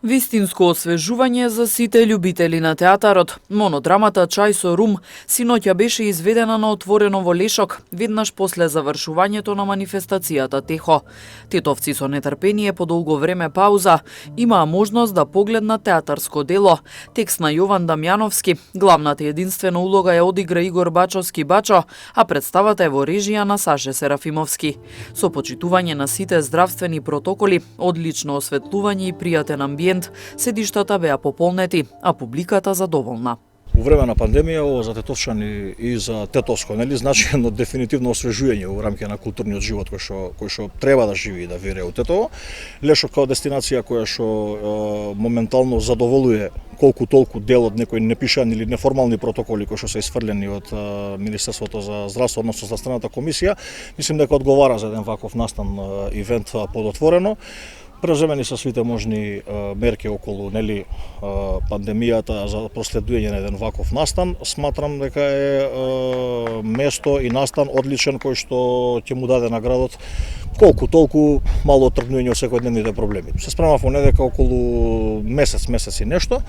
Вистинско освежување за сите љубители на театарот. Монодрамата Чај со рум синоќа беше изведена на отворено во Лешок, веднаш после завршувањето на манифестацијата Техо. Тетовци со нетрпение по долго време пауза имаа можност да погледнат театарско дело. Текст на Јован Дамјановски, главната единствена улога ја одигра Игор Бачовски Бачо, а представата е во режија на Саше Серафимовски. Со почитување на сите здравствени протоколи, одлично осветлување и пријатен амбиент, седиштата беа пополнети, а публиката задоволна. Во време на пандемија, ово за тетовчани и за тетовско, значи едно дефинитивно освежување во рамките на културниот живот кој што треба да живи и да вере у Тетово. Лешок као дестинација која што моментално задоволува колку толку дел од некои непишани или неформални протоколи кои што се исфрлени од Министерството за здравство, односно за страната комисија, мислим дека одговара за еден ваков настан ивент подотворено. Преземени се сите можни мерки околу пандемијата за проследување на еден ваков настан. Сматрам дека е место и настан одличен кој што ќе му даде на градот колку толку мало отргнување од секојдневните проблеми. Се спремав во недека околу месец и нешто.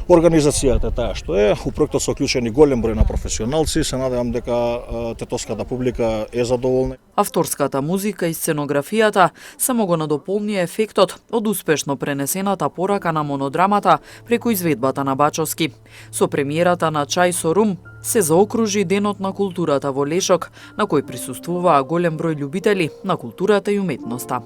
Организацијата е таа што е, у проектот се уклучени голем број на професионалци, се надевам дека тетовската публика е задоволна. Авторската музика и сценографијата само го надополнија ефектот од успешно пренесената порака на монодрамата преку изведбата на Бачовски. Со премиерата на Чај со рум се заокружи Денот на културата во Лешок, на кој присуствуваа голем број љубители на културата и уметноста.